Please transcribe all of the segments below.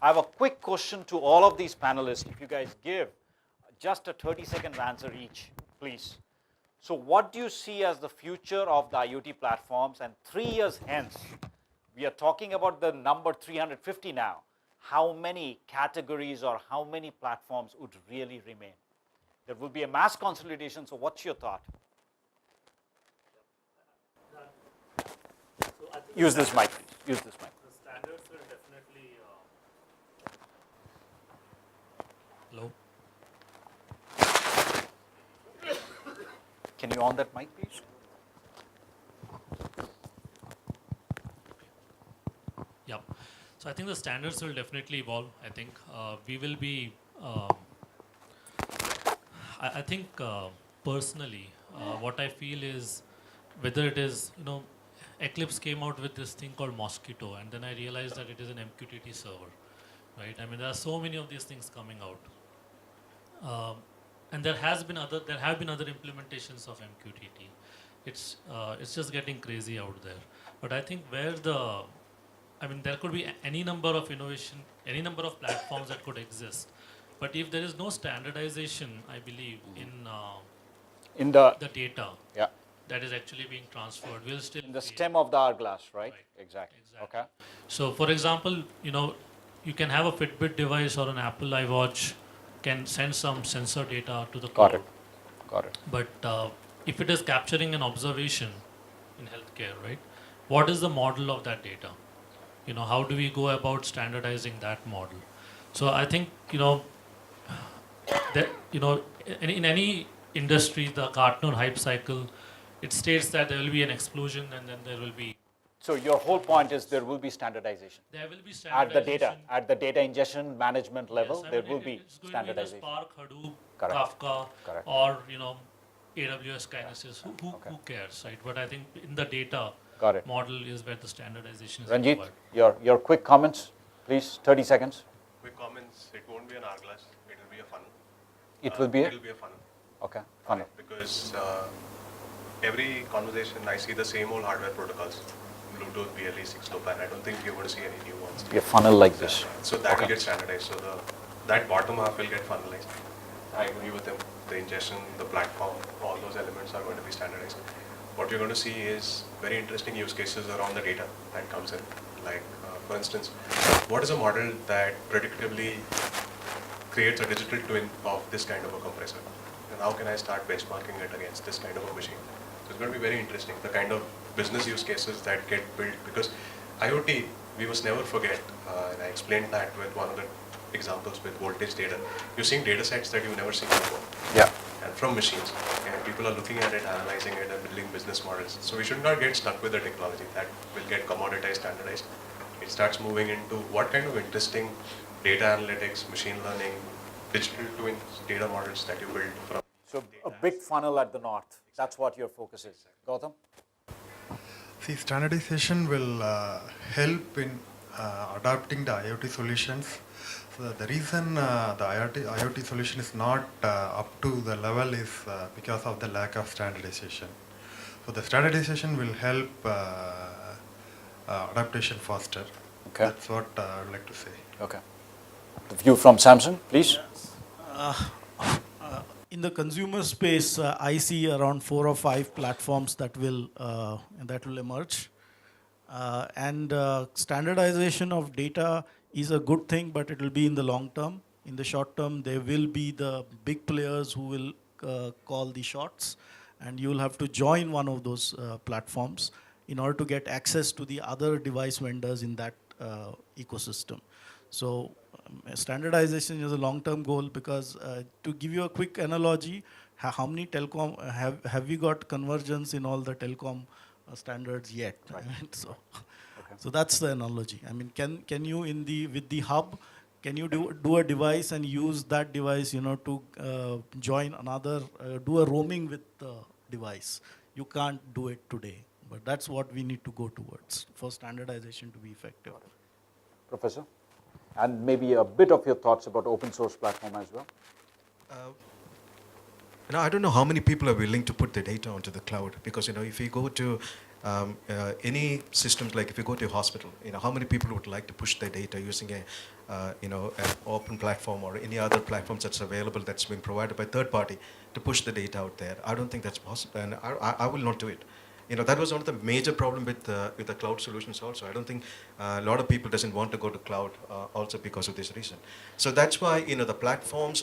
I have a quick question to all of these panelists. If you guys give just a 30-second answer each, please. So what do you see as the future of the IoT platforms? And 3 years hence, we are talking about the number 350 now. How many categories or how many platforms would really remain? There will be a mass consolidation, so what's your thought? Use this mic, please. Use this mic. The standards will definitely. Hello. Can you on that mic, please? Yeah. So I think the standards will definitely evolve. I think we will be. I think personally, what I feel is whether it is Eclipse came out with this thing called Mosquito, and then I realized that it is an MQTT server, right? I mean, there are so many of these things coming out, and there have been other implementations of MQTT. It's just getting crazy out there. But I think there could be any number of innovation, any number of platforms that could exist. But if there is no standardization, I believe in the data. Yeah. That is actually being transferred. We'll still in the stem of the hourglass, right? Exactly. Okay. So, for example, you can have a Fitbit device or an Apple iWatch can send some sensor data to the cloud. Got it. But if it is capturing an observation in healthcare, right? What is the model of that data? How do we go about standardizing that model? So I think that in any industry, the Gartner hype cycle, it states that there will be an explosion and then there will be. So your whole point is there will be standardization. There will be standardization. At the data ingestion management level, yes, there will be it's going standardization. To be Spark, Hadoop, Correct. Kafka, Correct. or AWS Kinesis. Who cares, right? But I think in the data model is where the standardization is Ranjit, required. your quick comments, please. 30 seconds. Quick comments. It won't be an hourglass. It will be a funnel. It will be It'll be a funnel. Okay, funnel. Because every conversation, I see the same old hardware protocols. Bluetooth, BLE, 6LoWPAN. I don't think you're going to see any new ones. Be a funnel like this. So that will get standardized. So that bottom half will get funnelized. I agree with him. The ingestion, the platform, all those elements are going to be standardized. What you're going to see is very interesting use cases around the data that comes in. Like, for instance, what is a model that predictably creates a digital twin of this kind of a compressor? And how can I start benchmarking it against this kind of a machine? So it's going to be very interesting, the kind of business use cases that get built, because IoT, we must never forget, and I explained that with one of the examples with voltage data. You're seeing data sets that you've never seen before. Yeah. And from machines. And people are looking at it, analyzing it, and building business models. So we should not get stuck with the technology that will get commoditized, standardized. It starts moving into what kind of interesting data analytics, machine learning, digital twins, data models that you build from. So a big funnel at the north. That's what your focus is. Gautam? See, standardization will help in adapting the IoT solutions. So the reason the IoT solution is not up to the level is because of the lack of standardization. So the standardization will help adaptation faster. Okay. That's what I would like to say. Okay. The view from Samsung, please. In the consumer space, I see around 4 or 5 platforms that will emerge. And standardization of data is a good thing, but it will be in the long term. In the short term, there will be the big players who will call the shots, and you will have to join one of those platforms in order to get access to the other device vendors in that ecosystem. So standardization is a long-term goal because to give you a quick analogy, how many telecom have we got convergence in all the telecom standards yet? Right. So that's the analogy. I mean, can you with the hub, can you do a device and use that device, to join another, do a roaming with the device? You can't do it today, but that's what we need to go towards for standardization to be effective. Professor? And maybe a bit of your thoughts about open source platform as well. I don't know how many people are willing to put the data onto the cloud, because if you go to any systems, like if you go to a hospital, how many people would like to push their data using an open platform or any other platforms that's available that's being provided by third party to push the data out there? I don't think that's possible, and I will not do it. That was one of the major problem with the cloud solutions also. I don't think a lot of people doesn't want to go to cloud also because of this reason. So that's why, the platforms,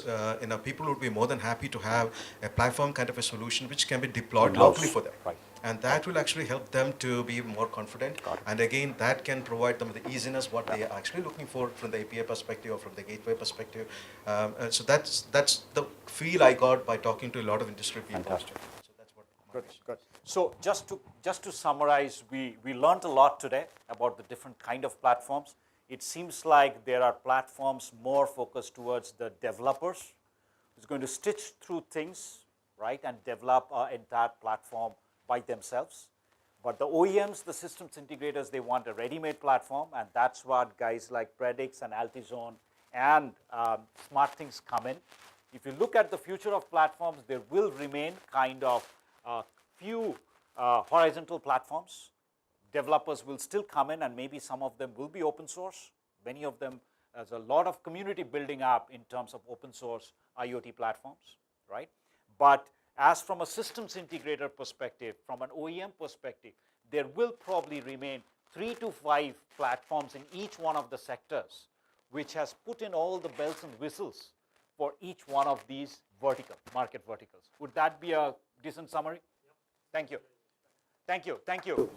people would be more than happy to have a platform kind of a solution which can be deployed locally for them. Right. And that will actually help them to be more confident. And again, that can provide them the easiness, what they are actually looking for from the API perspective or from the gateway perspective. So that's the feel I got by talking to a lot of industry people. Fantastic. So that's what. Good. So just to summarize, we learned a lot today about the different kind of platforms. It seems like there are platforms more focused towards the developers who's going to stitch through things, right, and develop an entire platform by themselves. But the OEMs, the systems integrators, they want a ready-made platform, and that's what guys like Predix and Altizone and SmartThings come in. If you look at the future of platforms, there will remain kind of few horizontal platforms. Developers will still come in, and maybe some of them will be open source. Many of them, there's a lot of community building up in terms of open source IoT platforms, right? But as from a systems integrator perspective, from an OEM perspective, there will probably remain 3 to 5 platforms in each one of the sectors, which has put in all the bells and whistles for each one of these market verticals. Would that be a decent summary? Yep. Thank you.